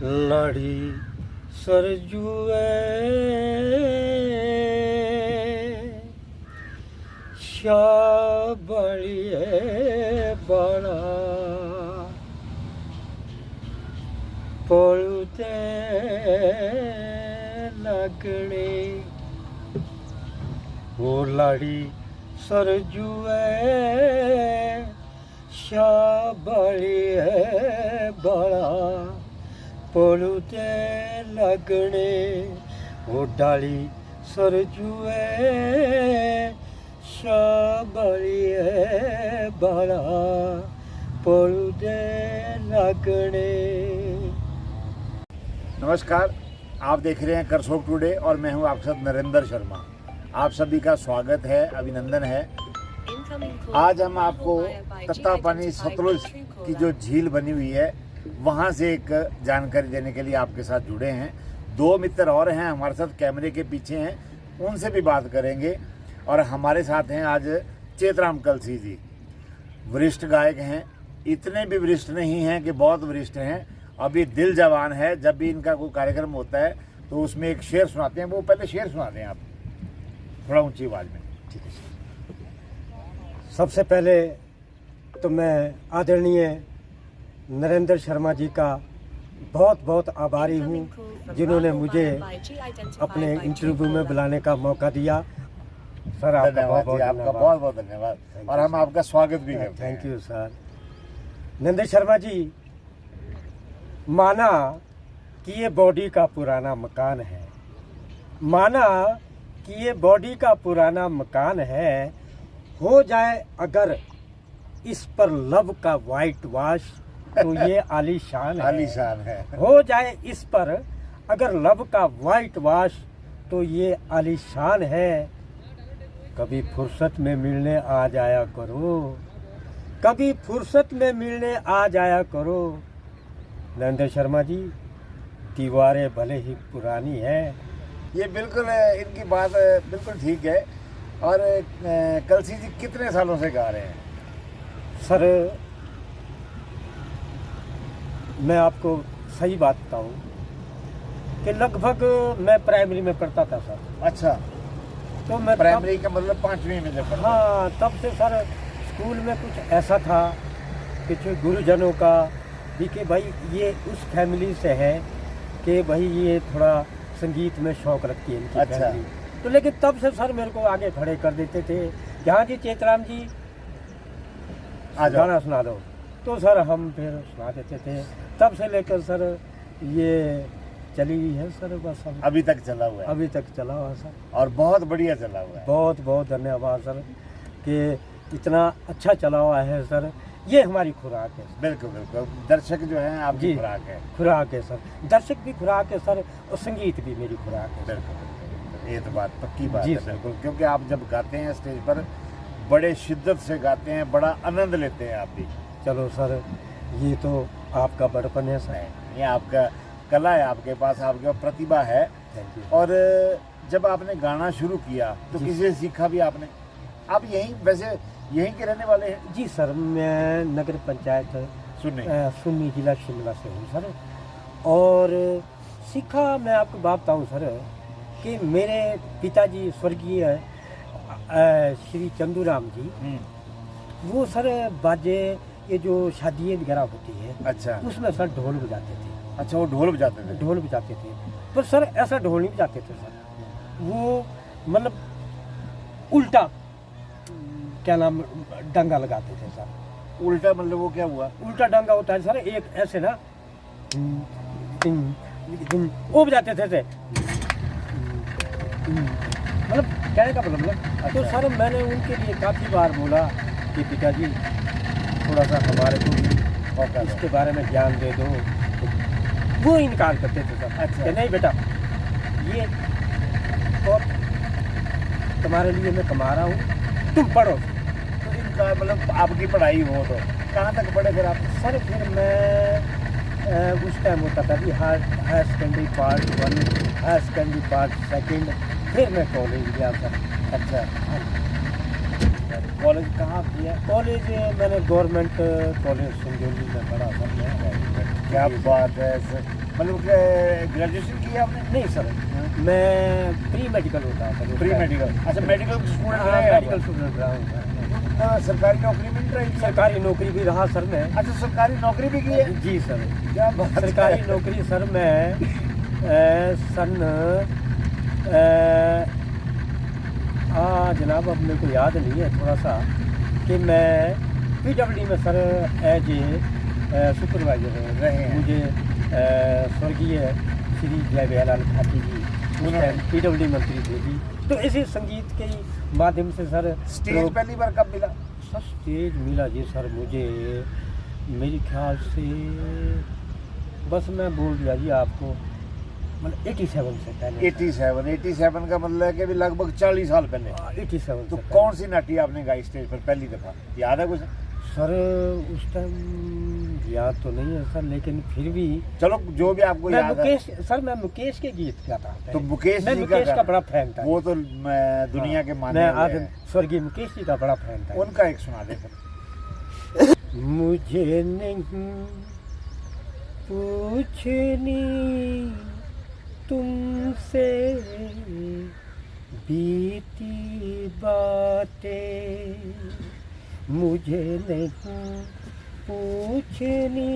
लाड़ी सरजुए शाबड़िए बड़ा पड़ते लगने वो लाड़ी सरजुए शाबड़िए बड़ा पड़ते लगने वो डाली सरजुए शाबड़िए बड़ा पड़ते लगने। नमस्कार, आप देख रहे हैं करसोग टुडे और मैं हूं आपके साथ नरेंद्र शर्मा। आप सभी का स्वागत है, अभिनंदन है। आज हम आपको तत्तापानी सतलुज की जो झील बनी हुई है वहां से एक जानकारी देने के लिए आपके साथ जुड़े हैं। दो मित्र और हैं हमारे साथ, कैमरे के पीछे हैं, उनसे भी बात करेंगे। और हमारे साथ हैं आज चेतराम कलसी जी, वरिष्ठ गायक हैं। इतने भी वरिष्ठ नहीं हैं कि बहुत वरिष्ठ हैं, अभी दिल जवान है। जब भी इनका कोई कार्यक्रम होता है तो उसमें एक शेर सुनाते हैं। वो पहले शेर सुनाते हैं आप थोड़ा ऊंची आवाज में। ठीक है। सबसे पहले तो मैं आदरणीय नरेंद्र शर्मा जी का बहुत बहुत आभारी हूँ जिन्होंने मुझे अपने इंटरव्यू में बुलाने का मौका दिया। सर आपका बहुत बहुत धन्यवाद और हम आपका स्वागत भी करते हैं। Thank you sir. Narendra Sharma ji, माना कि ये बॉडी का पुराना मकान है, माना कि ये बॉडी का पुराना मकान है, हो जाए अगर इस पर लव का वाइट वॉश तो ये आलीशान है। आलीशान है। हो जाए इस पर अगर लव का वाइट वॉश तो ये आलीशान है। कभी फुर्सत में मिलने आ जाया करो, कभी फुर्सत में मिलने आ जाया करो। नरेंद्र शर्मा जी, दीवारें भले ही पुरानी है। ये बिल्कुल इनकी बात बिल्कुल ठीक है। और कलसी जी कितने सालों से गा रहे हैं? सर मैं आपको सही बात बताऊं कि लगभग मैं प्राइमरी में पढ़ता था सर। अच्छा, तो मैं प्राइमरी का मतलब 5वीं में जब पढ़ा? हाँ, तब से सर स्कूल में कुछ ऐसा था कुछ गुरुजनों का भी कि भाई ये उस फैमिली से है कि भाई ये थोड़ा संगीत में शौक रखती है इनकी फैमिली। तो लेकिन तब से सर मेरे को आगे खड़े कर देते थे, यहाँ जी चेतराम जी गाना सुना दो, तो सर हम फिर सुना देते थे। तब से लेकर सर ये चली हुई है सर, बस हम अभी तक चला हुआ है। अभी तक चला हुआ सर, और बहुत बढ़िया चला हुआ है। बहुत बहुत धन्यवाद सर कि इतना अच्छा चला हुआ है सर। ये हमारी खुराक है। बिल्कुल बिल्कुल, दर्शक जो हैं आपकी खुराक है। खुराक है सर, दर्शक भी खुराक है सर, और संगीत भी मेरी खुराक है। बिल्कुल, ये तो बात पक्की बात है। सर। बिल्कुल, क्योंकि आप जब गाते हैं स्टेज पर बड़े शिद्दत से गाते हैं, बड़ा आनंद लेते हैं आप भी। चलो सर, ये तो आपका बड़पन है सर, ये आपका कला है, आपके पास आपके प्रतिभा है। और जब आपने गाना शुरू किया तो किसी से सीखा भी आपने? आप यहीं के रहने वाले हैं? जी सर, मैं नगर पंचायत सुन्नी जिला शिमला से हूँ सर। और सीखा मैं आपको बात बताऊँ सर कि मेरे पिताजी स्वर्गीय श्री चंदूराम जी, वो सर बाजे, ये जो शादी वगैरह होती है, अच्छा, उसमें सर ढोल बजाते थे। अच्छा, वो ढोल बजाते थे? ढोल बजाते थे, पर सर ऐसा ढोल नहीं बजाते थे सर, वो मतलब उल्टा क्या नाम डंगा लगाते थे सर। उल्टा मतलब वो क्या हुआ? उल्टा डंगा होता है सर, एक ऐसे ना वो बजाते थे मतलब कहने का मतलब। तो सर मैंने उनके लिए काफ़ी बार बोला कि पिताजी थोड़ा सा हमारे को इसके बारे में ज्ञान दे दो, तो वो इनकार करते थे सर। अच्छा, कि नहीं बेटा, ये और तुम्हारे लिए मैं कमा रहा हूँ, तुम पढ़ो। तो इनका मतलब आपकी पढ़ाई हो तो कहाँ तक पढ़े फिर आप? सर फिर मैं उस टाइम होता था कि higher secondary part 1, higher secondary part 2, फिर मैं कॉलेज गया सर। अच्छा, कॉलेज कहाँ किया? कॉलेज मैंने गवर्नमेंट कॉलेज संजौली में पढ़ा सर। क्या बात है। मतलब ग्रेजुएशन किया आपने? नहीं सर, मैं प्री मेडिकल होता है सर। प्री मेडिकल, अच्छा मेडिकल स्टूडेंट हाँ, रहे मेडिकल स्टूडेंट रहा हूँ। सरकारी नौकरी मिल रही है? सरकारी नौकरी भी रहा सर मैं। अच्छा सरकारी नौकरी भी की है? जी सर, क्या बात है। सरकारी नौकरी सर मैं सन जनाब अब मेरे को याद नहीं है थोड़ा सा, कि मैं PWD में सर एज ए सुपरवाइजर रहे हैं। मुझे स्वर्गीय श्री जय बिहारलाल खाटी जी उस टाइम PWD मंत्री थे जी। तो इसी संगीत के माध्यम से सर स्टेज पहली बार कब मिला? सर स्टेज मिला जी सर मुझे, मेरे ख्याल से बस मैं बोल दिया जी आपको, मतलब 87 से पहले। 87 का मतलब है कि भी लगभग 40 साल पहले। 87 तो से कौन सी नाटी आपने गाई स्टेज पर पहली दफा, याद है कुछ? सर उस टाइम याद तो नहीं है सर, लेकिन फिर भी चलो जो भी आपको मैं याद है। मुकेश सर, मैं मुकेश के गीत गाता था। तो मुकेश मैं जी मुकेश का गाना, बड़ा फैन था। वो तो मैं दुनिया के माने मैं हुए आदम हैं। स्वर्गीय मुकेश जी का बड़ा फैन था। उनका एक सुना दे फिर। मुझे नहीं पूछनी तुमसे बीती बातें, मुझे नहीं पूछनी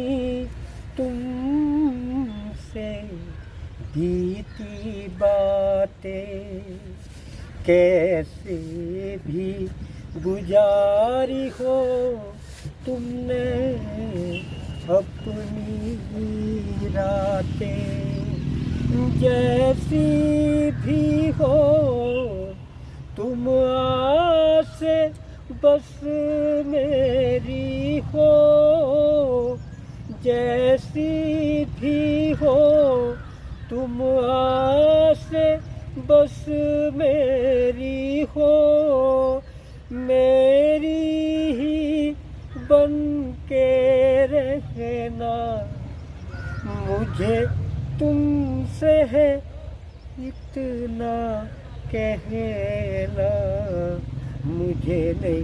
तुमसे बीती बातें, कैसे भी गुजारी हो तुमने अपनी रातें, जैसी भी हो तुम आसे बस मेरी हो, जैसी भी हो तुम आसे बस मेरी हो, मेरी ही बन के रहना, मुझे तुमसे है इतना कहना, मुझे नहीं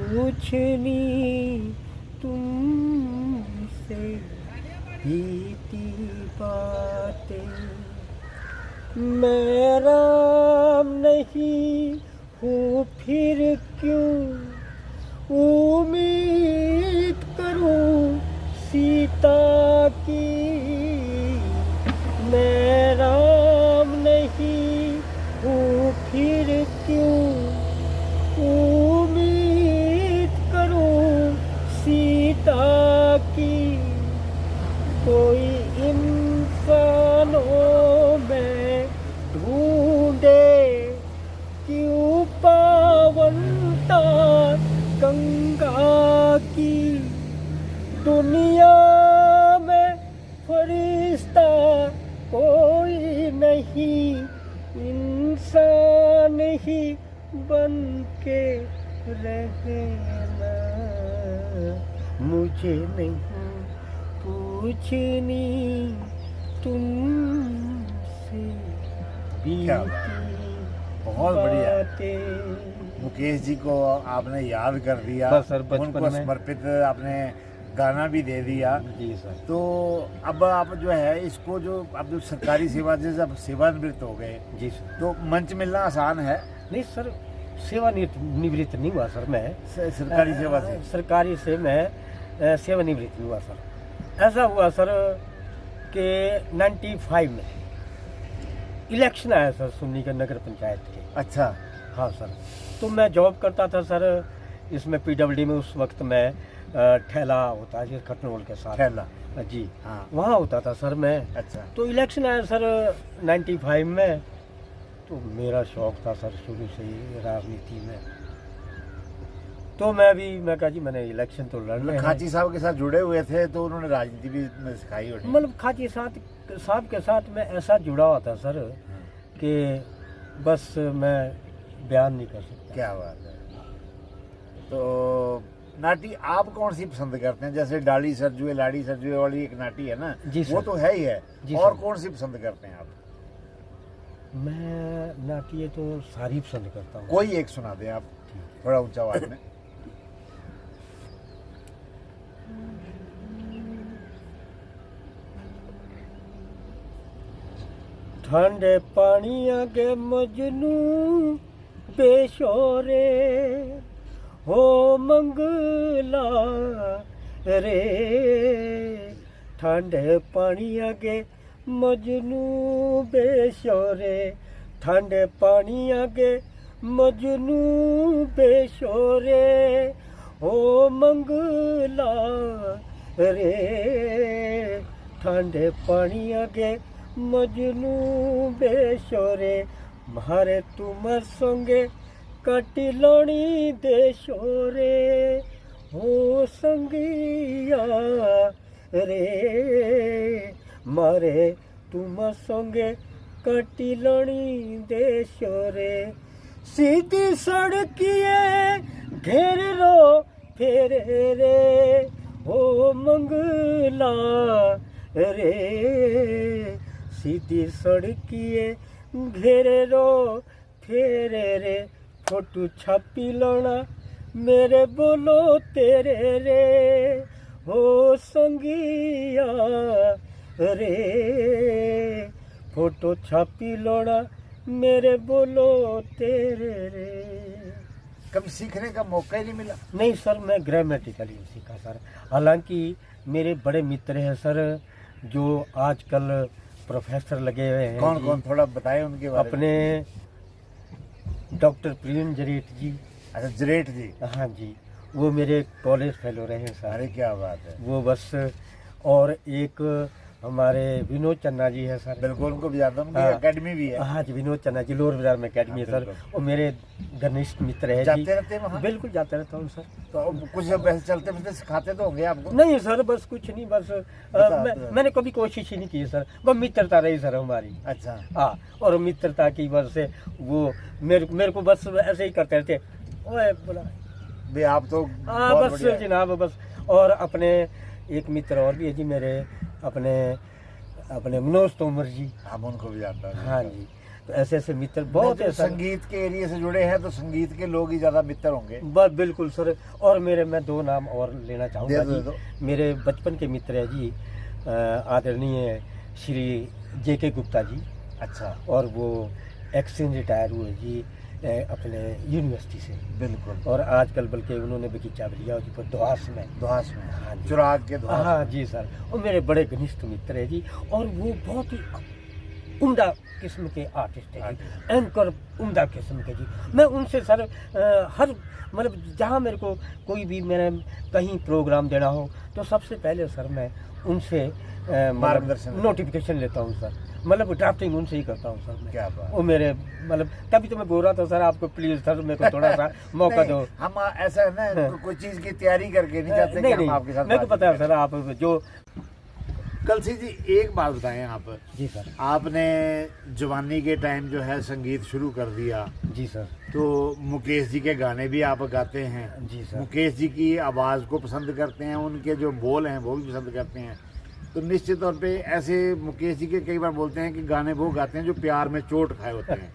पूछनी तुमसे बीती बातें, मैं राम नहीं हूँ फिर क्यों उम्मीद करूँ सीता की, मैं राम नहीं हूँ फिर क्यों उम्मीद करूँ सीता की, कोई इंसानों में ढूंढे क्यों पावनता गंगा की, दुनिया में फरिश्ता कोई नहीं, इंसान ही बन के रहना, मुझे नहीं पूछनी तुमसे क्या बीती बहुत बढ़िया। बातें। मुकेश जी को आपने याद कर दिया, बस सर, बचपन उनको में। समर्पित आपने गाना भी दे दिया। जी सर। तो अब आप जो है इसको जो अब जो सरकारी सेवा से जब सेवानिवृत्त हो गए, जी सर। तो मंच मिलना आसान है? नहीं सर, सेवानिवृत्त नहीं हुआ सर मैं सरकारी सेवा से? सरकारी से मैं सेवानिवृत्त हुआ सर। ऐसा हुआ सर कि 95 में इलेक्शन आया सर सुन्नी के नगर पंचायत के। अच्छा। हाँ सर, तो मैं जॉब करता था सर इसमें PWD में। उस वक्त मैं ठेला होता है खटनोल के साथ, ठेला जी हाँ, वहाँ होता था सर मैं। अच्छा। तो इलेक्शन आया सर 95 में, तो मेरा शौक था सर शुरू से ही राजनीति में, तो मैं कहा जी मैंने इलेक्शन तो लड़ना है। खाची साहब के साथ जुड़े हुए थे तो उन्होंने राजनीति भी में सिखाई होगी। मतलब खाची साहब के साथ मैं ऐसा जुड़ा हुआ था सर कि बस मैं बयान नहीं कर सकता। क्या बात है। तो नाटी आप कौन सी पसंद करते हैं? जैसे डाली सरजुए लाड़ी सरजुए वाली एक नाटी है ना, जी वो सर। तो है ही है। जी और सर। कौन सी पसंद करते हैं आप? मैं नाटिए तो सारी पसंद करता हूँ। कोई एक सुना दें आप थोड़ा ऊंचा आवाज में। ठंडे पानी आगे मजनू बेशोरे हो मंगला रे, ठंडे पानी आगे मजनू बेशोरे, ठंडे पानी आगे मजनू बेशोरे हो मंगला रे, ठंडे पानी आगे मजनू बेशोरे, मारे तुम संगे कटिलोनी देशोरे हो संगिया रे, मारे तुम संगे कटिलोनी देशोरे, सीधी सड़किए घेर रो फेरे रे हो मंगला रे, सीधी सड़किए घेरे रो फेरे रे, फोटू छापी लोना मेरे बोलो तेरे रे हो संगिया रे, फोटो छापी लोना मेरे बोलो तेरे रे। कभी सीखने का मौका ही नहीं मिला? नहीं सर, मैं ग्रामेटिकली सीखा सर। हालांकि मेरे बड़े मित्र हैं सर जो आजकल प्रोफेसर लगे हुए हैं। कौन कौन, थोड़ा बताएं उनके बारे में। अपने डॉक्टर प्रियन जरेट जी। अच्छा, जरेट जी। हाँ जी, वो मेरे कॉलेज फेलो रहे हैं सर। अरे क्या बात है। वो बस, और एक हमारे विनोद चन्ना जी है सर। बिल्कुल, उनको भी जानता हूं, उनकी हाँ। एकेडमी भी है। हाँ जी, विनोद चन्ना जी, लोअर बाजार में एकेडमी है सर। वो मेरे घनिष्ठ मित्र है जी। जाते रहते हैं वहाँ? बिल्कुल जाते रहता हूँ सर। तो कुछ वैसे चलते फिरते सिखाते तो होंगे आपको? नहीं सर, बस कुछ नहीं, बस मैंने कभी कोशिश ही नहीं की सर। वो मित्रता रही सर हमारी। अच्छा। हाँ, और मित्रता की वजह से वो मेरे को बस ऐसे ही करते रहते, ओए बोला भी आप तो हाँ बहुत बस बढ़िया है। जनाब बस। और अपने एक मित्र और भी है जी मेरे, अपने मनोज तोमर जी। हम उनको भी जानता हूं। हाँ जी, तो ऐसे ऐसे मित्र बहुत है सर। संगीत के एरिया से जुड़े हैं तो संगीत के लोग ही ज्यादा मित्र होंगे। बस बिल्कुल सर। और मैं दो नाम और लेना चाहूँगा दे जी। दो। मेरे बचपन के मित्र है जी, आदरणीय श्री JK गुप्ता जी। अच्छा। और वो एक्सचेंज रिटायर हुए जी अपने यूनिवर्सिटी से। बिल्कुल। और आजकल बल्कि उन्होंने बगीचा भी लिया जी पर दोहास में। दोहास में? हाँ जी, चुराग के दोहास। हाँ जी सर। और मेरे बड़े घनिष्ठ मित्र है जी, और वो बहुत ही उम्दा किस्म के आर्टिस्ट है जी, एंकर उम्दा किस्म के जी। मैं उनसे सर हर मतलब जहाँ मेरे को कोई भी मेरे कहीं प्रोग्राम देना हो तो सबसे पहले सर मैं उनसे मार्गदर्शन नोटिफिकेशन लेता हूँ सर। मतलब ड्राफ्टिंग उनसे ही करता हूँ सर मैं। क्या बात। वो मेरे मतलब तभी तो मैं बोल रहा था सर आपको, प्लीज सर मेरे को थोड़ा सा मौका दो। हम ऐसा है ना, कोई चीज की तैयारी करके नहीं चाहते कि हम आपके साथ। मेरे को पता है सर आप जो। कलसी जी, एक बात बताएं आप। जी सर। आपने जवानी के टाइम जो है संगीत शुरू कर दिया। जी सर। तो मुकेश जी के गाने भी आप गाते हैं। जी सर। मुकेश जी की आवाज़ को पसंद करते हैं, उनके जो बोल हैं वो भी पसंद करते हैं। तो निश्चित तौर पे ऐसे मुकेश जी के कई बार बोलते हैं कि गाने वो गाते हैं जो प्यार में चोट खाए होते हैं।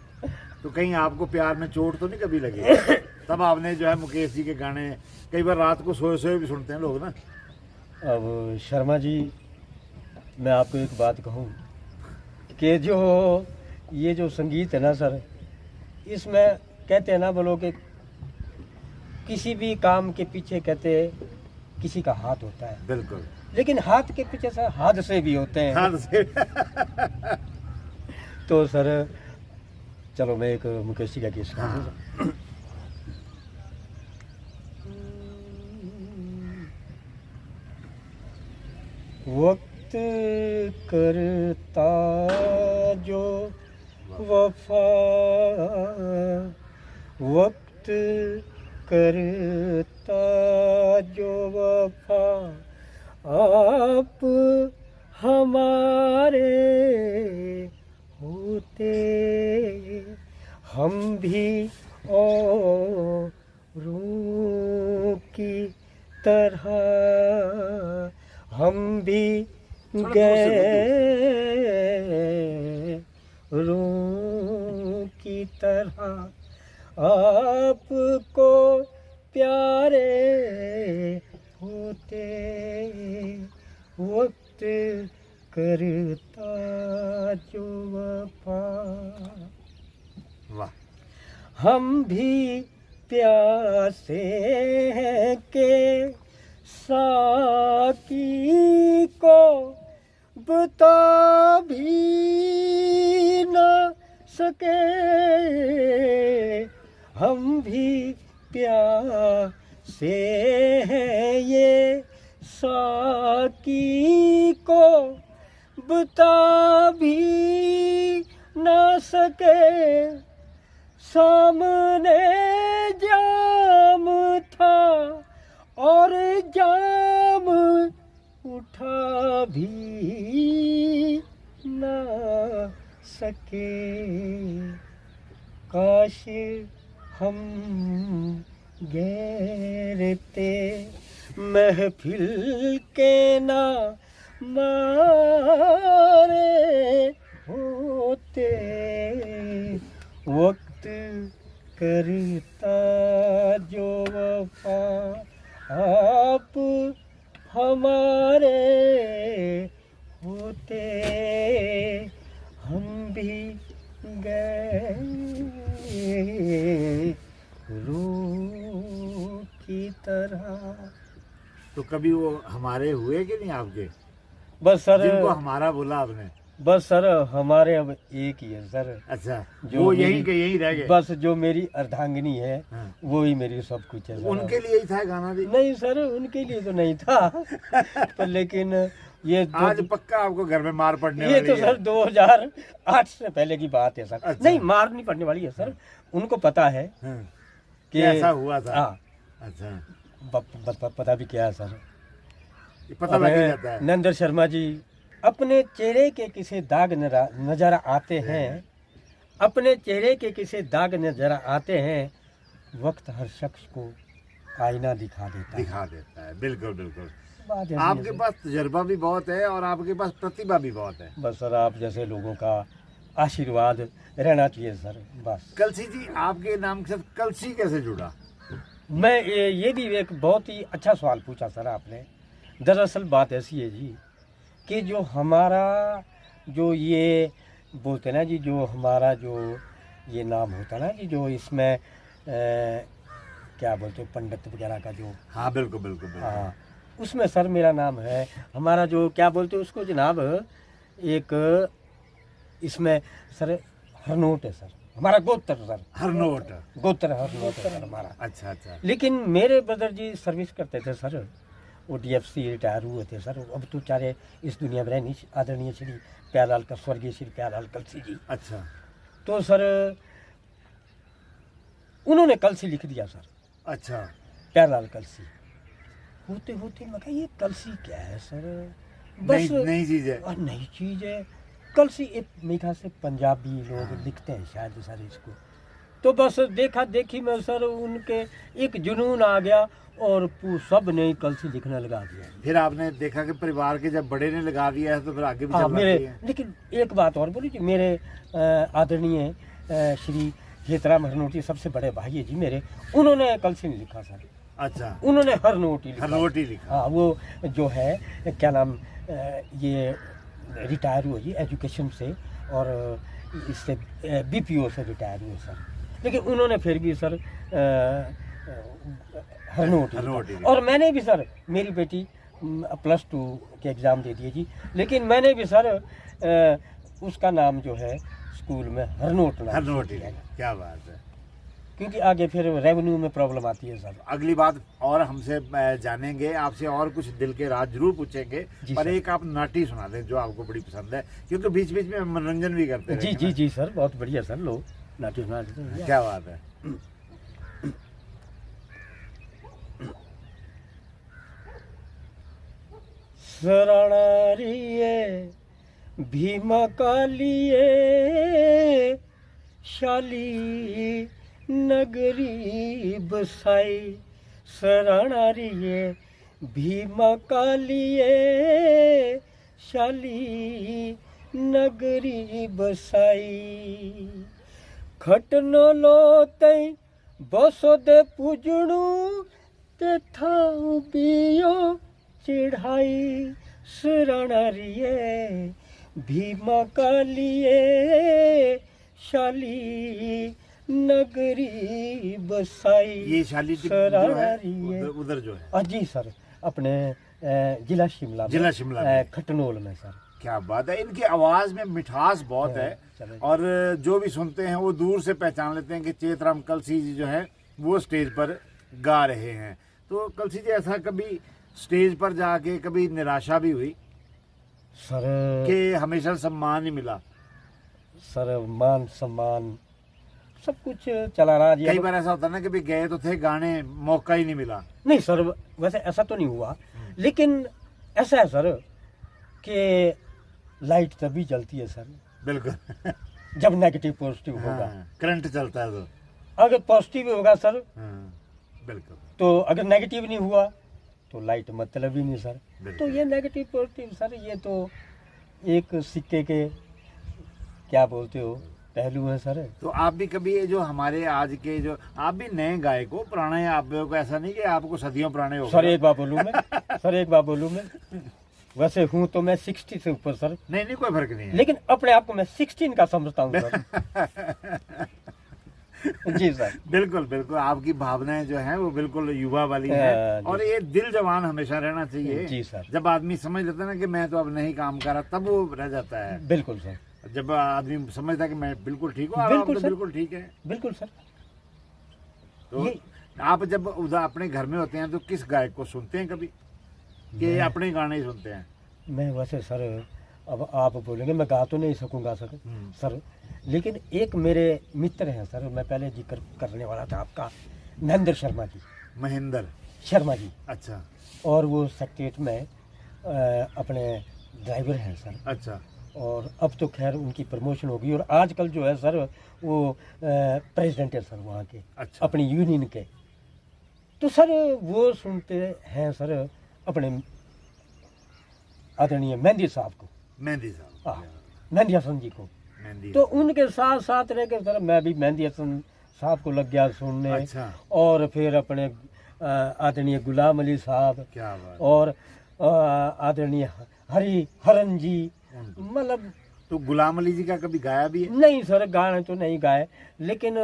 तो कहीं आपको प्यार में चोट तो नहीं कभी लगी? तब आपने जो है मुकेश जी के गाने कई बार रात को सोए सोए भी सुनते हैं लोग ना। अब शर्मा जी, मैं आपको एक बात कहूँ कि जो ये जो संगीत है ना सर, इसमें कहते हैं ना बोलो कि किसी भी काम के पीछे कहते किसी का हाथ होता है। बिल्कुल। लेकिन हाथ के पीछे सर हादसे भी होते हैं। हादसे। तो सर चलो मैं एक मुकेश जी का गीत सुनाऊं। वक्त करता जो वफा, वक्त करता जो वफा, आप हमारे होते, हम भी औरों की तरह, हम भी गैरों की तरह आपको प्यारे होते, वक्त करता जो वफा। वाह। हम भी प्यासे हैं के साकी को बता भी न सके। हम भी प्यासे हैं ये साकी को बता भी न सके। सामने जाम था और जाम उठा भी न सके। काश हम गैरते महफिल के ना मारे होते। वक्त करता जो वफा आप हमारे होते। हम भी गए रूह की तरह। तो कभी वो हमारे हुए कि नहीं आपके, बस सर, जिनको हमारा बोला आपने? बस सर हमारे अब एक ही है सर। अच्छा, जो वो यहीं मेरी- के यहीं रह गए? बस जो मेरी अर्धांगिनी है हाँ। वो ही मेरी सब कुछ है सर। उनके लिए ही था गाना भी? नहीं सर, उनके लिए तो नहीं था पर लेकिन ये आज पक्का आपको घर में मार पड़ने ये वाली तो है। सर 2008 से पहले की बात है सर। अच्छा। नहीं, मार नहीं पड़ने वाली है सर। उनको पता है हाँ, कि ऐसा हुआ था। हाँ, अच्छा, पता भी क्या है सर। ये पता लग ही जाता है। नरेंद्र शर्मा जी अपने चेहरे के किसे दाग नजर आते हैं। अपने चेहरे के किसे दाग नजर आते हैं। वक्त हर शख्स को आईना दिखा देता है। दिखा देता है, बिल्कुल बिल्कुल। बात ऐसी है आपके सर। पास तजर्बा भी बहुत है और आपके पास प्रतिभा भी बहुत है। बस सर आप जैसे लोगों का आशीर्वाद रहना चाहिए सर, बस। कलसी जी, आपके नाम के साथ कलसी कैसे जुड़ा? मैं ये भी एक बहुत ही अच्छा सवाल पूछा सर आपने। दरअसल बात ऐसी है जी कि जो हमारा जो ये बोलते ना जी, जो हमारा जो ये नाम होता ना जी, जो इसमें क्या बोलते हैं पंडित वगैरह का जो, हाँ बिल्कुल बिल्कुल बिल्कुल। हाँ, उसमें सर मेरा नाम है। हमारा जो क्या बोलते हैं उसको जनाब, एक इसमें सर हरनोट है सर, हमारा गोत्र सर। हरनोट। गोत्र हरनोट है सर हमारा। अच्छा अच्छा। लेकिन मेरे ब्रदर जी सर्विस करते थे सर, वो डीएफसी रिटायर हुए थे सर। अब तो चारे इस दुनिया में रहे नहीं, आदरणीय श्री प्यारलाल का स्वर्गीय श्री प्यारलाल कलसी जी। अच्छा तो सर उन्होंने कलसी लिख दिया सर, अच्छा। प्यारलाल कलसी। होते होते मैं कहा ये कलसी क्या है सर, बस नई चीज है। नई चीज है कलसी। एक मेरे ख्याल से पंजाबी लोग लिखते हैं शायद सर इसको। तो बस देखा देखी में सर उनके एक जुनून आ गया और सब ने कलसी लिखने लगा दिया। फिर आपने देखा कि परिवार के जब बड़े ने लगा दिया है तो फिर आगे भी हाँ चलना मेरे, चाहिए। लेकिन एक बात और बोली जी, मेरे आदरणीय श्री हेतराम हरनोटी सबसे बड़े भाई है जी मेरे, उन्होंने कलसी नहीं लिखा सर। अच्छा, उन्होंने हरनोट ही लिखा। हरनोट ही लिखा। हाँ, वो जो है क्या नाम, ये रिटायर हुए जी एजुकेशन से और इससे बीपीओ से रिटायर हुए सर। लेकिन उन्होंने फिर भी सर हरनोट ही लिखा। और मैंने भी सर, मेरी बेटी +2 के एग्ज़ाम दे दिए जी, लेकिन मैंने भी सर उसका नाम जो है स्कूल में हरनोट नाम। हरनोट ही। क्या बात है। क्योंकि आगे फिर रेवेन्यू में प्रॉब्लम आती है सर। अगली बात और हमसे जानेंगे, आपसे और कुछ दिल के राज जरूर पूछेंगे, पर सर। एक आप नाटी सुना दें जो आपको बड़ी पसंद है, क्योंकि बीच बीच में मनोरंजन भी करते हैं। जी जी जी सर, बहुत बढ़िया सर, लोग नाट्य सुना देते हैं। क्या बात है। शरणारिये भीमा कालिये शाली नगरी बसाई। शरणारिये भीमा कालिये शाली नगरी बसाई। खटनो लोतई बसो दे पूजणू ते थाऊ पियो चिढ़ाई। शरणारिये भीमा का लिए शाली नगरी बसाई। ये शाली जो है उधर जो है जी सर, अपने जिला शिमला में, जिला शिमला में, खटनोल में सर। क्या बात है, इनकी आवाज में मिठास बहुत है और जो भी सुनते हैं वो दूर से पहचान लेते हैं कि चेतराम कलसी जी जो है वो स्टेज पर गा रहे हैं। तो कलसी जी, ऐसा कभी स्टेज पर जाके कभी निराशा भी हुई सर कि हमेशा सम्मान ही मिला? सर मान सम्मान सब कुछ चला रहा जी। कई बार ऐसा होता है ना कि भी गए तो थे गाने, मौका ही नहीं मिला। नहीं सर, वैसे ऐसा तो नहीं हुआ, लेकिन ऐसा है सर कि लाइट तभी जलती है सर बिल्कुल जब नेगेटिव पॉजिटिव होगा। करंट चलता है तो अगर पॉजिटिव होगा सर बिल्कुल, तो अगर नेगेटिव नहीं हुआ तो लाइट मतलब ही नहीं सर। तो ये नेगेटिव पॉजिटिव सर, ये तो एक सिक्के के क्या बोलते हो पहलू है सर। तो आप भी कभी ये जो हमारे आज के जो आप भी नए गायक हो, पुराने आप को ऐसा नहीं कि आपको सदियों पुराने हो? सर एक बात बोलूँ मैं सर, एक बात बोलूँ मैं, वैसे हूँ तो मैं 60 से ऊपर सर। नहीं कोई फर्क नहीं है, लेकिन लेकिन अपने आप को मैं 16 का समझता हूँ सर जी सर। बिल्कुल बिल्कुल, आपकी भावनाएं जो हैं वो बिल्कुल युवा वाली हैं और ये दिल जवान हमेशा रहना चाहिए जी सर। जब आदमी समझ लेता है ना कि मैं तो अब नहीं काम कर रहा, तब वो रह जाता है। बिल्कुल सर। जब आदमी समझता है कि मैं बिल्कुल ठीक हूँ, बिल्कुल तो सर, बिल्कुल ठीक है। बिल्कुल सर। तो आप जब उधर अपने घर में होते हैं तो किस गायक को सुनते हैं कभी, कि अपने गाने ही सुनते हैं? मैं वैसे सर, अब आप बोलेंगे मैं गा तो नहीं सकूंगा सर, लेकिन एक मेरे मित्र हैं सर, मैं पहले जिक्र करने वाला था आपका, महेंद्र शर्मा जी। महेंद्र शर्मा जी, अच्छा। और वो सेक्रेट में अपने ड्राइवर हैं सर। अच्छा। और अब तो खैर उनकी प्रमोशन हो गई और आजकल जो है सर वो प्रेसिडेंट है सर वहाँ के। अच्छा। अपनी यूनियन के। तो सर वो सुनते हैं सर अपने आदरणीय मेहंदी साहब को। मेहंदी साहब, मेहंदी हसन जी को। तो उनके साथ साथ रह के सर मैं भी मेहंदी हसन साहब को लग गया सुनने। अच्छा। और फिर अपने आदरणीय गुलाम अली साहब, क्या बात, और आदरणीय हरन जी, मतलब। तो गुलाम अली जी का कभी गाया भी है? नहीं सर, गाने तो नहीं गाए, लेकिन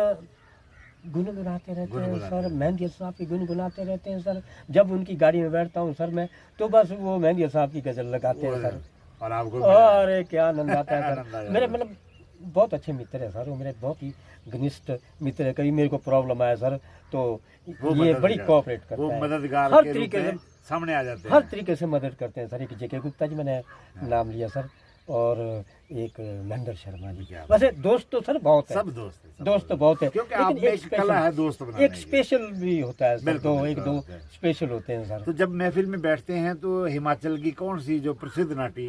गुनगुनाते रहते हैं सर। मेहंदी साहब की गुनगुनाते रहते हैं सर। जब उनकी गाड़ी में बैठता हूँ सर मैं, तो बस वो मेहंदी साहब की गजल लगाते हैं सर। और आपको अरे क्या आनंद आता है सर। मेरे मतलब बहुत अच्छे मित्र है सर, वो मेरे बहुत ही घनिष्ठ मित्र है। कभी मेरे को प्रॉब्लम आया सर तो ये बड़ी कोऑपरेट करते हैं, मददगार हर तरीके से सामने आ जाते हैं, हर तरीके से मदद करते हैं सर। एक जेके गुप्ता जी मैंने नाम लिया सर, और एक महेंद्र शर्मा जी। वैसे दोस्त तो सर बहुत है, सब दोस्त तो बहुत है, क्योंकि आप में एक कला है दोस्त बनाने एक स्पेशल भी होता है सर। एक दो स्पेशल होते हैं सर। तो जब महफिल में बैठते हैं तो हिमाचल की कौन सी जो प्रसिद्ध नाटी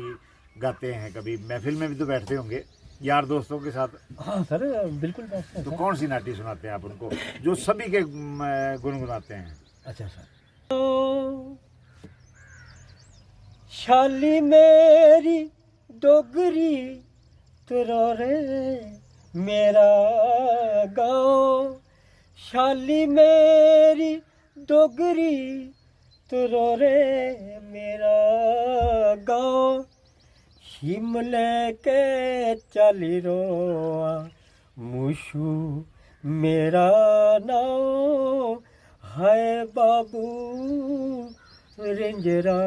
गाते हैं? कभी महफिल में भी तो बैठते होंगे यार दोस्तों के साथ? हाँ सर, बिल्कुल बैठते हैं। तो कौन सी नाटी सुनाते हैं आप उनको जो सभी के गुनगुनाते हैं? अच्छा सर। शाली मेरी डोगरी तेरा रे मेरा गाँव, शाली मेरी डोगरी तेरा रे मेरा गाँव, शिमले के चाली रोआ मुशु मेरा नाम, है बाबू रेंजरा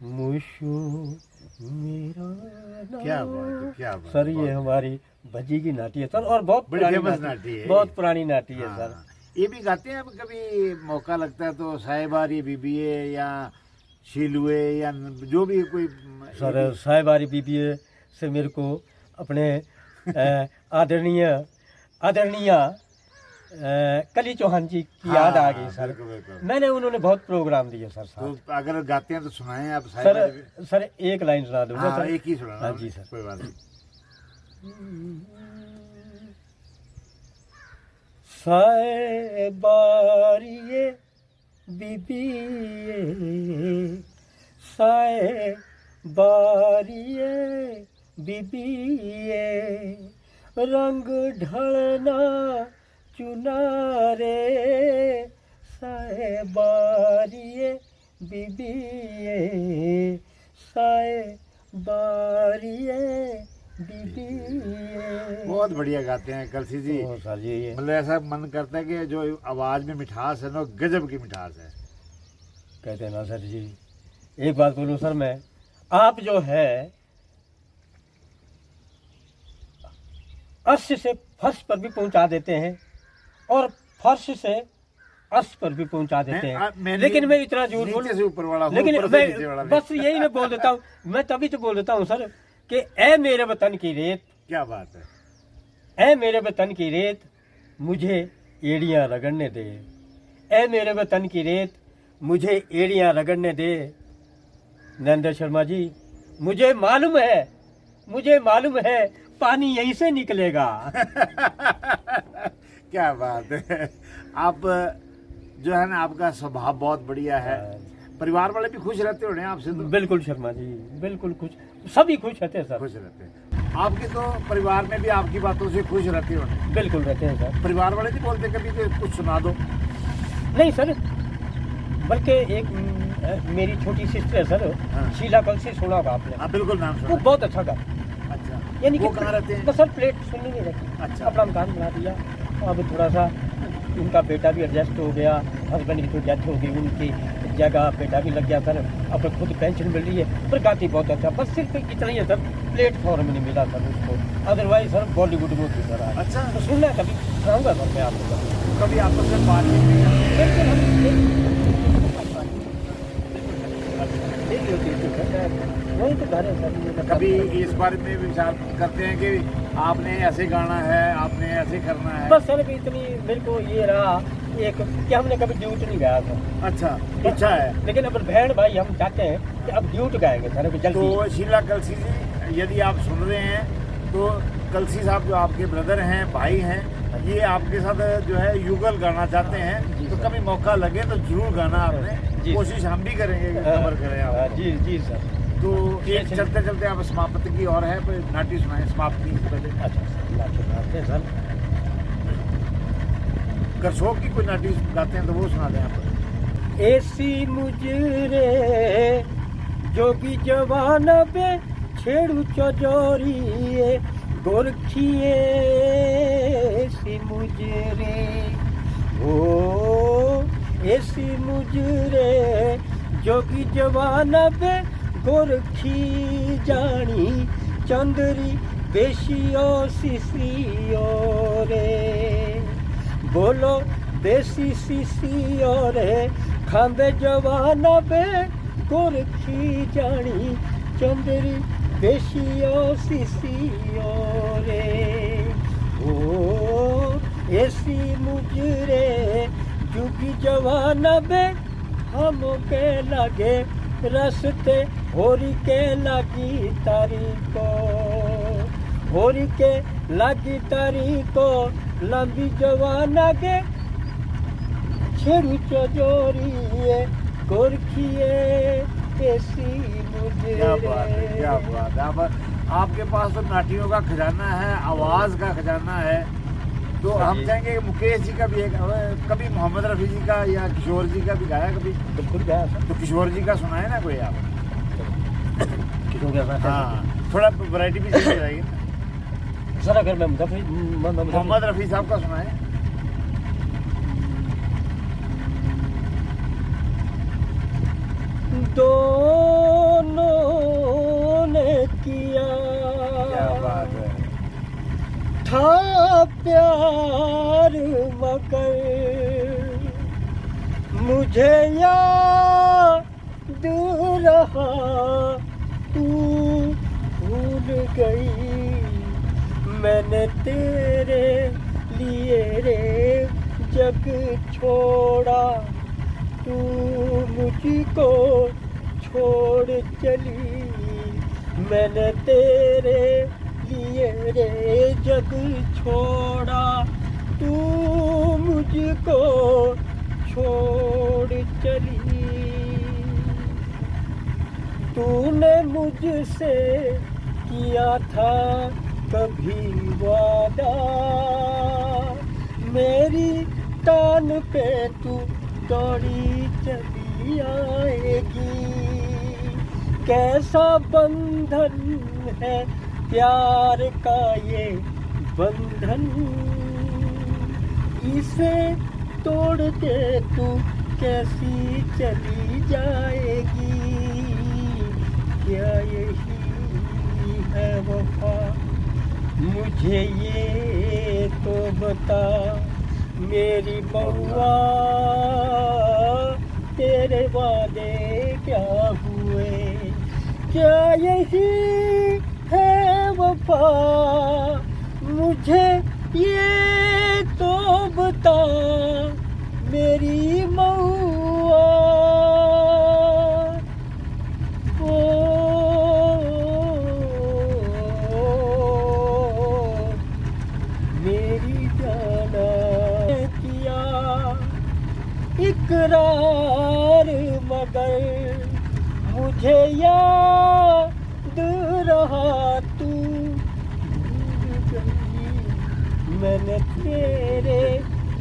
मुशु मेरा नाम। क्या बात, क्या बात सर। ये हमारी भजी की नाटी है सर, और बहुत बड़ी फेमस नाटी है, बहुत पुरानी नाटी है सर। ये भी गाते हैं कभी मौका लगता है तो? साहिबारी बीबीए या शीलुए या जो भी कोई? सर साहिबारी बीबीए से मेरे को अपने आदरणीय कली चौहान जी की याद आ गई सर। मैंने उन्होंने बहुत प्रोग्राम दिए सर। तो अगर गाते हैं तो सुनाएं आप सर एक लाइन सुना दूंगा सर। एक ही सुनाना। हाँ जी सर, कोई बात नहीं। साहिबारिये बीबीए, साहिबारिये बीबीए, रंग ढलना चुनारे, साहिबारिये बीबीए, साहिबारिये बारिए बीबी। बहुत बढ़िया गाते हैं कलसी जी। सर जी ये मतलब ऐसा मन करता है कि जो आवाज में मिठास है ना, गजब की मिठास है। कहते हैं ना सर जी, एक बात बोलूं सर मैं, आप जो है अर्श से फर्श पर भी पहुंचा देते हैं और फर्श से अर्श पर भी पहुंचा देते हैं, लेकिन मैं इतना झूठ नीचे बोलूं, से ऊपर वाला हूं, लेकिन ऊपर से नीचे वाला मैं नहीं। बस यही मैं बोल देता हूँ, मैं तभी तो बोल देता हूँ सर कि ए मेरे वतन की रेत, क्या बात है। ए मेरे वतन की रेत मुझे एड़ियां रगड़ने दे, ए मेरे वतन की रेत मुझे एड़ियां रगड़ने दे। नरेंद्र शर्मा जी, मुझे मालूम है पानी यहीं से निकलेगा। क्या बात है। आप जो है ना, आपका स्वभाव बहुत बढ़िया है। परिवार वाले भी खुश रहते होंगे आपसे तो? बिल्कुल शर्मा जी, बिल्कुल खुश, सभी खुश रहते हैं सर। खुश रहते हैं। आपके तो परिवार में भी आपकी बातों से खुश रहते होंगे? बिल्कुल रहते हैं सर। परिवार वाले नहीं बोलते कभी कि कुछ सुना दो? नहीं सर, बल्कि एक मेरी छोटी सिस्टर है सर, हाँ। शीला कलसी, सुना होगा आपने? हाँ बिल्कुल, नाम वो सुना। बहुत अच्छा गा, अच्छा, यानी वो कि कहाँ रहते हैं? बस सर प्लेट सुननी नहीं रहती। अच्छा। अपना मकान बना दिया, अब थोड़ा सा उनका बेटा भी एडजस्ट हो गया, हस्बैंड की तो डेथ हो गई, उनकी जगह बेटा भी लग गया सर, अब खुद पेंशन मिल रही है, पर गाती बहुत अच्छा, बस सिर्फ इतना ही है सर, प्लेटफॉर्म नहीं मिला सर उसको, अदरवाइज सर बॉलीवुड में थी सर। अच्छा, तो सुनना कभी सुनाऊंगा सर मैं आपको। कभी आपस में बातचीत नहीं करते? बिल्कुल हम यही होती है सर, वही तो घर है सर। कभी इस बारे में विचार करते हैं कि आपने ऐसे गाना है, आपने ऐसे करना है? बस सर इतनी मेरे को ये रहा एक कि हमने कभी ड्यूट नहीं गाया सर। अच्छा, इच्छा है। लेकिन अब बहन भाई हम चाहते हैं कि अब ड्यूट गाएंगे सर अभी जल्दी। तो शीला कलसी जी, यदि आप सुन रहे हैं तो कलसी साहब जो आपके ब्रदर हैं, भाई हैं, ये आपके साथ जो है युगल गाना चाहते हैं, तो कभी मौका लगे तो जरूर गाना आपने, कोशिश हम भी करेंगे कि कवर करें आप। जी जी सर। तो एक चलते चलते आप समाप्ति की और है, नाट्य सुनाए समाप्ति से पहले। अच्छा सर, सर करसोग की कोई नाट्य गाते हैं तो वो सुना दें आप। ऐसी मुजरे जोगी जवान पे छेड़ू चौजोरी गोरखिए, ऐसी मुजरे ओ ऐसी मुजरे जोगी जवान पे गोरखी जानी चंदरी बेशियो सिसियो रे, बोलो देसी सिसियो रे खांबे जवाना बे गोरखी जानी चंदरी बेशियो सिसियो रे, ओ ऐसी मुजरे जुगी जवाना बे हम के लगे रस्ते होरी के लगी तारी को, होरी के लगी तारी को लंबी जवाना के छेड़ू चोरी गोरखिए ऐसी मुझे। क्या बात है, क्या बात है। आपके पास तो नाटियों का खजाना है, आवाज का खजाना है। तो हम चाहेंगे कि मुकेश जी का भी एक, कभी मोहम्मद रफ़ी जी का या किशोर जी का भी गाया कभी? बिल्कुल गाया सर। तो किशोर जी का सुनाए ना कोई आप? किशोर का हाँ, थोड़ा वैरायटी भी सही रहेगी सर। अगर मैं मोहम्मद रफ़ी साहब का सुनाए। दोनों ने किया, क्या बात है, था प्यार मगर मुझे याद रहा तू भूल गई, मैंने तेरे लिए रे जग छोड़ा, तू मुझको छोड़ चली, मैंने तेरे लिए रे जग छोड़ा, तू मुझको छोड़ चली, तूने मुझसे किया था कभी वादा, मेरी टान पे तू दौड़ी चली आएगी, कैसा बंधन है प्यार का ये बंधन, इसे तोड़ के तू कैसी चली जाएगी, क्या यही है वफा, मुझे ये तो बता मेरी महुआ, तेरे वादे क्या हुए, क्या यही है वफा, मुझे ये तो बता मेरी महुआ, ओ मेरी जाना किया इकरार, मगर मुझे याद रहा तू भूल गई, मैंने तेरे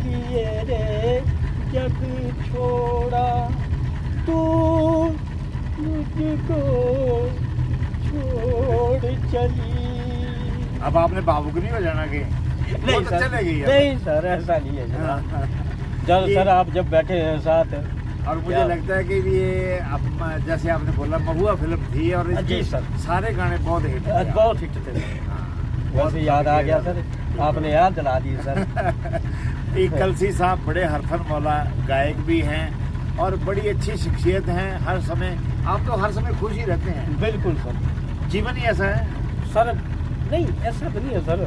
लिए रे जग छोड़ा, तू मुझको छोड़ चली। अब आपने बाबू को नहीं बजाना कि नहीं सर, चलेगी नहीं सर, ऐसा नहीं है जनाब। जब सर आप जब बैठे हैं साथ, और मुझे लगता है कि ये अब जैसे आपने बोला महुआ फिल्म थी और जी सर, सारे गाने बहुत हिट बहुत हिट थे। वैसे याद आ गया सर, आपने याद दिला दी सर। एक कलसी साहब बड़े हरफन मौला गायक भी हैं और बड़ी अच्छी शख्सियत हैं। हर समय आप तो हर समय खुश ही रहते हैं। बिल्कुल सर, जीवन ही ऐसा है सर। नहीं ऐसा तो नहीं है सर,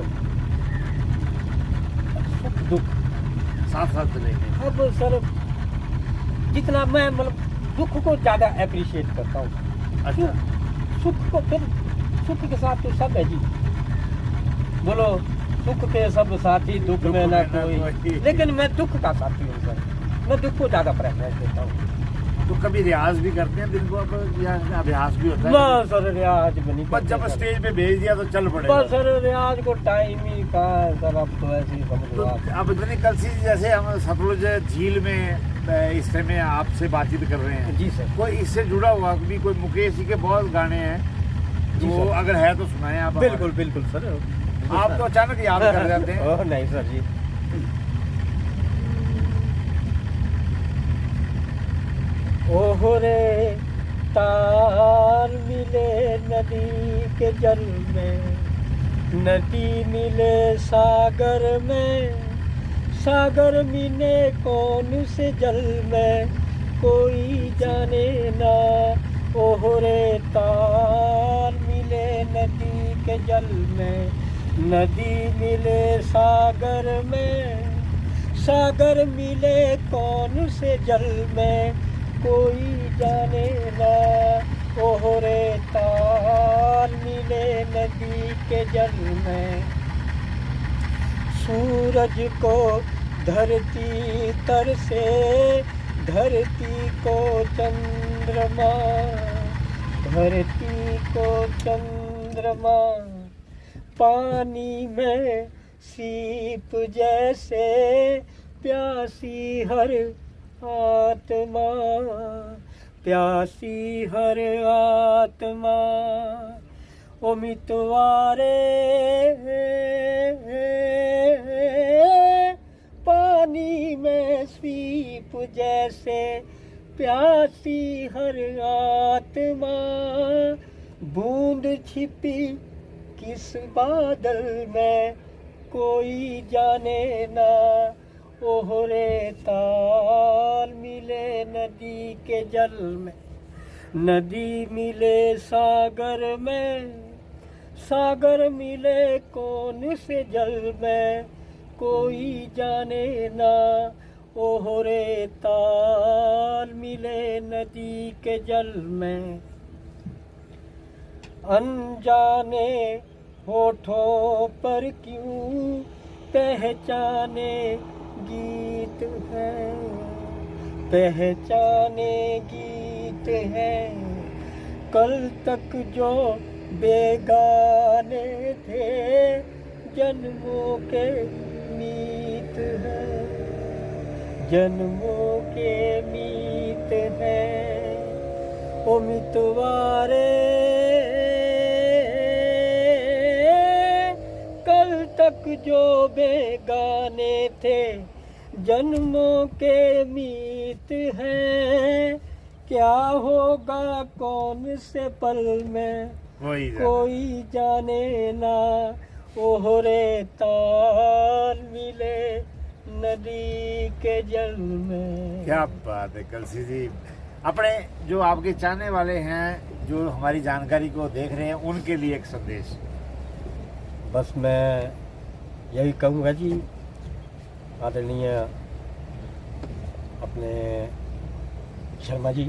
सुख दुख साथ साथ चलेंगे। अब सर जितना मैं मतलब दुख को ज़्यादा अप्रिशिएट करता हूँ, अच्छा, सुख को फिर सुख के साथ तो सब है जी। बोलो सुख के सब साथी, दुख में ना कोई, लेकिन मैं दुख का साथी हूँ सर। मैं दुख को ज़्यादा प्रेफरेंस देता हूँ। तो कभी रियाज भी करते हैं दिन को, अब या अभ्यास भी होता है? ना सर, रियाज भी नहीं बस करते जब सर। स्टेज पे भेज दिया तो चल पड़ेगा। बस सर रियाज को टाइम ही कहाँ है सर, अब तो ऐसे ही समझ तो लो आप। अब इतनी कलसी जैसे हम सतलुज झील में इस समय आपसे बातचीत कर रहे हैं, जी सर। कोई इससे जुड़ा हुआ भी कोई मुकेश जी के बहुत गाने हैं, जी तो सर। अगर है तो सुनाएं आप। बिल्कुल बिल्कुल सर। आप तो अचानक याद कर जाते हैं। ओह नहीं सर जी। ओह रे तार मिले नदी के जल में, नदी मिले सागर में, सागर मिले कौन से जल में, कोई जाने ना। ओह रे तार मिले नदी के जल में, नदी मिले सागर में, सागर मिले कौन से जल में, कोई जाने ना। ओह रे तार मिले नदी के जल में, सूरज को धरती तर से, धरती को चंद्रमा, धरती को चंद्रमा, पानी में सीप जैसे प्यासी हर आत्मा, प्यासी हर आत्मा। ओ मितवारे पानी में सीप जैसे प्यासी हर आत्मा, बूंद छिपी किस बादल में, कोई जाने ना। ओह रे ताल मिले नदी के जल में, नदी मिले सागर में, सागर मिले कौन से जल में, कोई जाने ना। ओह रे ताल मिले नदी के जल में, अनजाने होठों पर क्यों पहचाने गीत है, पहचाने गीत है, कल तक जो बेगाने थे, जन्मों के मीत है, जन्मों के मीत है। ओ मितवारे कल तक जो बेगाने थे जन्मों के मीत हैं, क्या होगा कौन से पल में कोई जाने ना, ओहरे ताल मिले नदी के जल में। क्या बात है कलसी जी। अपने जो आपके चाहने वाले हैं, जो हमारी जानकारी को देख रहे हैं, उनके लिए एक संदेश। बस मैं यही कहूँगा जी, आदरणीय अपने शर्मा जी,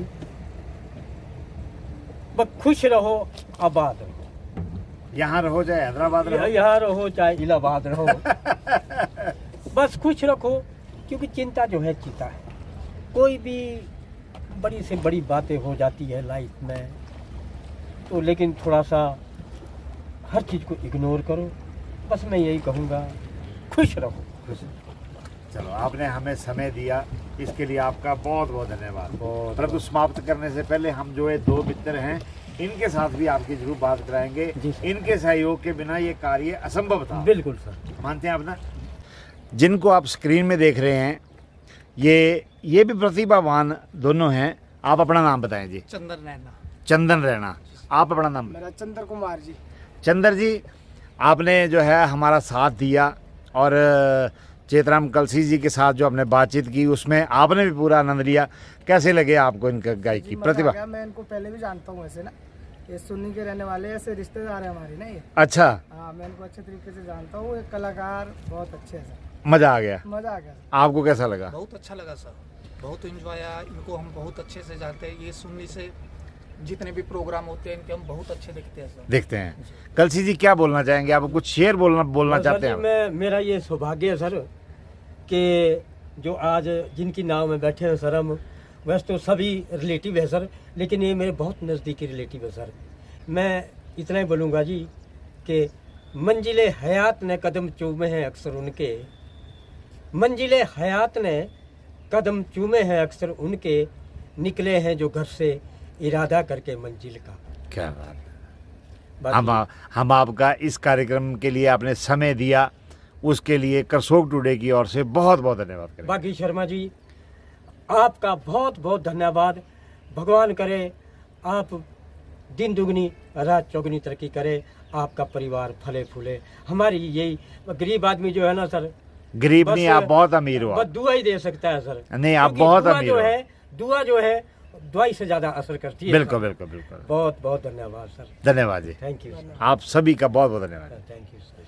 बस खुश रहो, आबाद रहो। यहाँ रहो चाहे हैदराबाद रहो, यहाँ रहो चाहे इलाहाबाद रहो, बस खुश रखो, क्योंकि चिंता जो है चिता है। कोई भी बड़ी से बड़ी बातें हो जाती है लाइफ में, तो लेकिन थोड़ा सा हर चीज़ को इग्नोर करो। बस मैं यही कहूँगा, खुश रहो। चलो, आपने हमें समय दिया, इसके लिए आपका बहुत बहुत धन्यवाद। परंतु समाप्त करने से पहले हम जो है दो मित्र हैं, इनके साथ भी आपकी जरूर बात कराएंगे। इनके सहयोग के बिना ये कार्य असंभव था। बिल्कुल सर, मानते हैं आप ना। जिनको आप स्क्रीन में देख रहे हैं, ये भी प्रतिभावान दोनों हैं। आप अपना नाम बताएं जी। चंदन रैना। चंदन रैना। आप अपना नाम? मेरा चंद्र कुमार जी। चंद्र जी, आपने जो है हमारा साथ दिया और चेतराम कलसी जी के साथ जो आपने बातचीत की, उसमें आपने भी पूरा आनंद लिया। कैसे लगे आपको इनका गायकी प्रतिभा? मैं इनको पहले भी जानता हूँ ऐसे ना, ये सुन्नी के रहने वाले ऐसे रिश्तेदार हैं हमारे ना ये। अच्छा। हाँ, मैं इनको अच्छे तरीके से जानता हूँ। एक कलाकार बहुत अच्छे हैं सर। मजा आ गया? मजा आ गया। आपको कैसा लगा? बहुत अच्छा लगा सर, बहुत एंजॉय आया। इनको हम बहुत अच्छे से जानते हैं। ये सुन्नी से जितने भी प्रोग्राम होते हैं इनके हम बहुत अच्छे देखते हैं सर। देखते हैं। कलसी जी, क्या बोलना चाहेंगे? आप कुछ शेर बोलना चाहते हैं? मैं, मेरा ये सौभाग्य है सर कि जो आज जिनकी नाव में बैठे हैं सर हम, वैसे तो सभी रिलेटिव है सर, लेकिन ये मेरे बहुत नज़दीकी रिलेटिव है सर। मैं इतना ही बोलूँगा जी कि मंजिले हयात ने कदम चूमे हैं अक्सर उनके, मंजिले हयात ने कदम चूमे हैं अक्सर उनके, निकले हैं जो घर से इरादा करके मंजिल का। क्या बात। हम आपका इस कार्यक्रम के लिए आपने समय दिया, उसके लिए करसोग टुडे की ओर से बहुत बहुत धन्यवाद करें। बाकी शर्मा जी, आपका बहुत बहुत धन्यवाद। भगवान करे आप दिन दुगनी रात चौगुनी तरक्की करे, आपका परिवार फले फूले। हमारी यही गरीब आदमी जो है ना सर, गरीब नहीं, आप बहुत अमीर हो। बस दुआ ही दे सकता है सर। नहीं, आप बहुत अमीर हो। दुआ जो है दवाई से ज्यादा असर करती है। बिल्कुल बिल्कुल बिल्कुल। बहुत बहुत धन्यवाद सर। धन्यवाद जी। Thank you. आप सभी का बहुत बहुत धन्यवाद। Thank you sir.